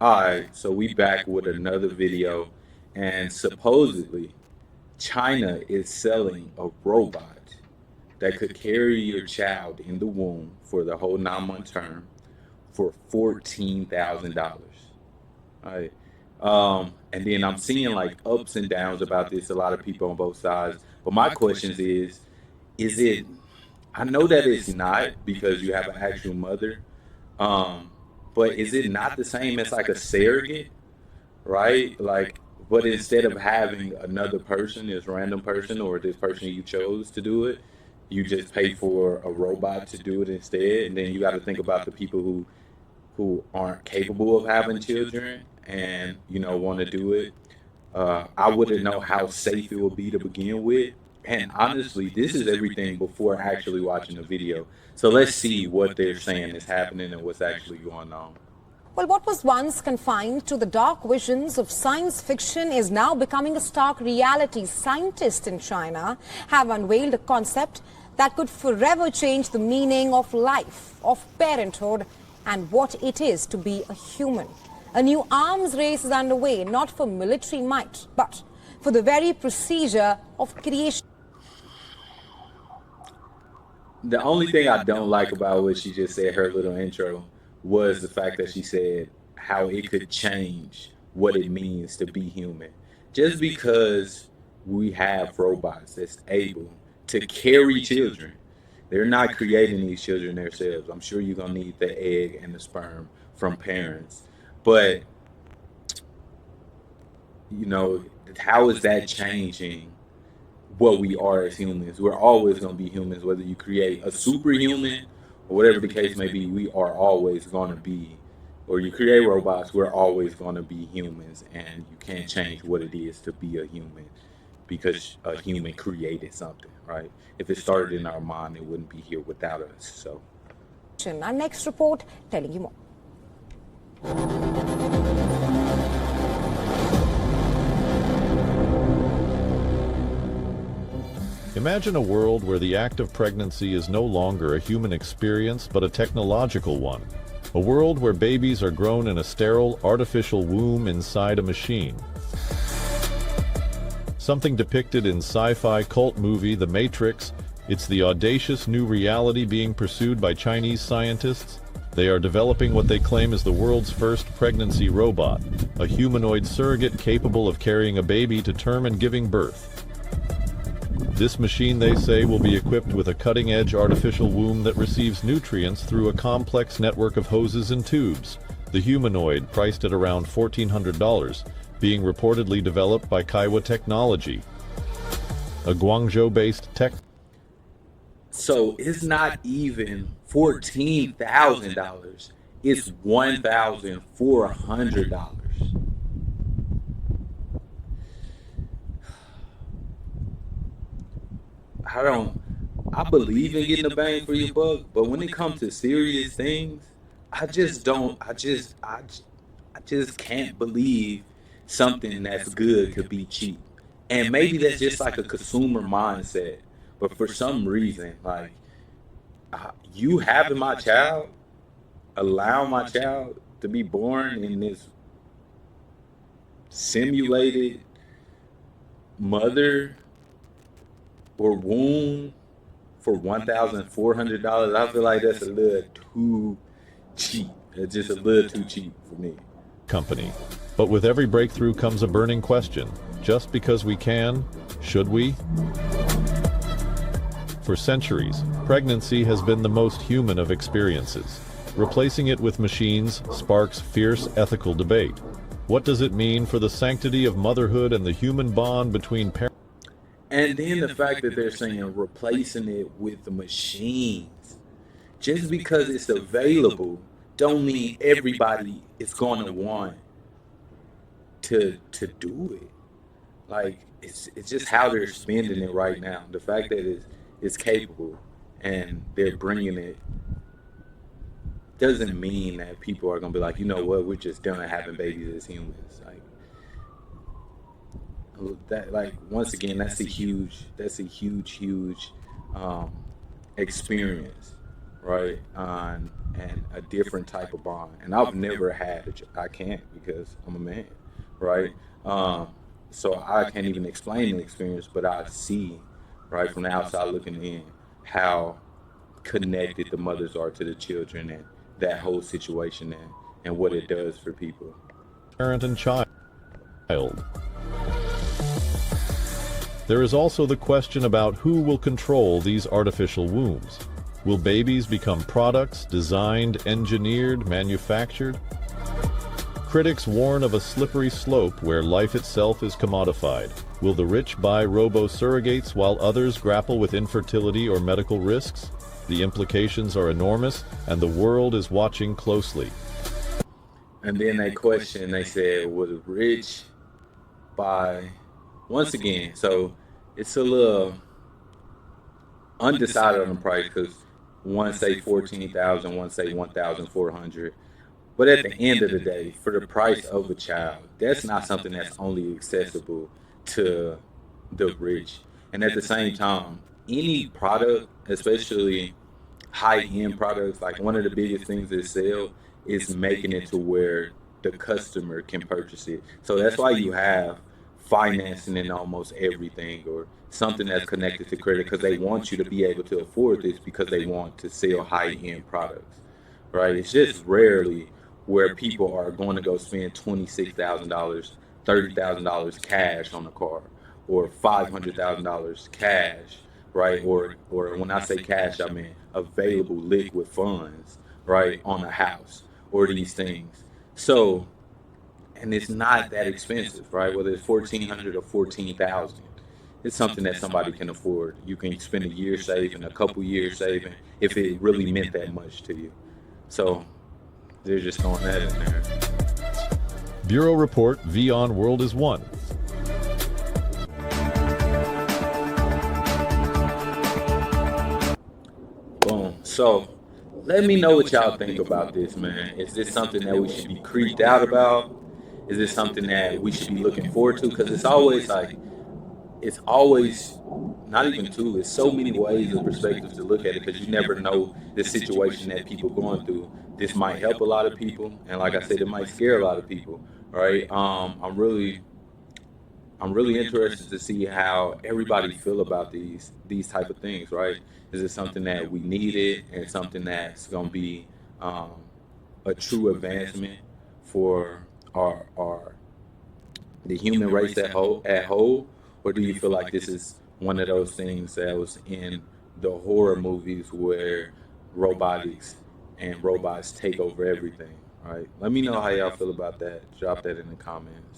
All right, so we back with another video, and supposedly China is selling a robot that could carry your child in the womb for the whole 9 month term for $14,000. All right. And then I'm seeing like ups and downs about this, a lot of people on both sides. But my questions is it, I know that it's not because you have an actual mother, um, but is it not the same as like a surrogate? Right? Like, but instead of having another person, this random person or this person you chose to do it, you just pay for a robot to do it instead. And then you got to think about the people who aren't capable of having children and want to do it. I wouldn't know how safe it will be to begin with. And honestly, this is everything before actually watching the video. So let's see what they're saying is happening and what's actually going on. Well, what was once confined to the dark visions of science fiction is now becoming a stark reality. Scientists in China have unveiled a concept that could forever change the meaning of life, of parenthood, and what it is to be a human. A new arms race is underway, not for military might, but for the very procedure of creation. The only thing I don't like about what she just said, her little intro, was the fact that she said how it could change what it means to be human. Just because we have robots that's able to carry children, they're not creating these children themselves. I'm sure you're gonna need the egg and the sperm from parents, but you know, how is that changing what we are as humans? We're always going to be humans, whether you create a superhuman or whatever the case may be. We are always going to be, or you create robots, we're always going to be humans, and you can't change what it is to be a human because a human created something, right? If it started in our mind, it wouldn't be here without us. So Our next report telling you more. Imagine a world where the act of pregnancy is no longer a human experience but a technological one. A world where babies are grown in a sterile, artificial womb inside a machine. Something depicted in sci-fi cult movie The Matrix, it's the audacious new reality being pursued by Chinese scientists. They are developing what they claim is the world's first pregnancy robot, a humanoid surrogate capable of carrying a baby to term and giving birth. This machine, they say, will be equipped with a cutting-edge artificial womb that receives nutrients through a complex network of hoses and tubes. The humanoid, priced at around $1,400, being reportedly developed by Kaiwa Technology, a Guangzhou-based tech. so it's not even $14,000. It's $1,400. I don't. I believe in getting a bang for your buck, but when it comes to serious things, I just don't. I just can't believe something that's good could be cheap. And maybe that's just like a consumer mindset. But for some reason, like you having my child, allow my child to be born in this simulated mother or womb for $1,400, I feel like that's a little too cheap. It's just a little too cheap for me. Company. But with every breakthrough comes a burning question. Just because we can, should we? For centuries, pregnancy has been the most human of experiences. Replacing it with machines sparks fierce ethical debate. What does it mean for the sanctity of motherhood and the human bond between parents? And then the fact that they're saying replacing it with the machines, just because it's available, don't mean everybody is going to want to do it. Like it's just how they're spending it right now. The fact that it's capable and they're bringing it doesn't mean that people are gonna be like, you know what, we're just done having babies as humans. Like that, like once again, that's a huge um, experience. right? And a different type of bond. And I've never had I can't because I'm a man, right? Um, so I can't even explain the experience, but I see, right, from the outside looking in, how connected the mothers are to the children and that whole situation and what it does for people. Parent and child. There is also the question about who will control these artificial wombs. Will babies become products designed, engineered, manufactured? Critics warn of a slippery slope where life itself is commodified. Will the rich buy robo-surrogates while others grapple with infertility or medical risks? The implications are enormous, and the world is watching closely. And then they question, they said, will the rich buy, once again, so it's a little undecided on the price because one say 14,000, one say 1,400. But at the end of the day, for the price of a child, that's not something that's only accessible to the rich. And at the same time, any product, especially high-end products, like one of the biggest things that sell is making it to where the customer can purchase it. So that's why you have financing in almost everything or something that's connected to credit because they want you to be able to afford this because they want to sell high-end products, right? It's just rarely where people are going to go spend $26,000, $30,000 cash on a car or $500,000 cash, right? Or when I say cash, I mean available liquid funds, right, on a house or these things. So, and it's not that expensive, right? Whether it's 1,400 or 14,000, it's something that somebody can afford. You can spend a year saving, a couple years saving, if it really meant that much to you. So they're just throwing that in there. Bureau Report, Vion World is One. Boom. So let me know what y'all think about this, man. Is this something that we should be creeped out about? Is this something that we should be looking forward to? Because it's always not even two. It's so many ways and perspectives to look at it because you never know the situation that people going through. This might help a lot of people, and like I said, it might scare a lot of people. Right? I'm really interested to see how everybody feel about these type of things. Right? Is it something that we needed and something that's going to be um, a true advancement for our the human race at whole, or do you feel like this is one of those things that was in the horror movies where robotics and robots take over everything? All right, let me know how y'all feel about that. Drop that in the comments.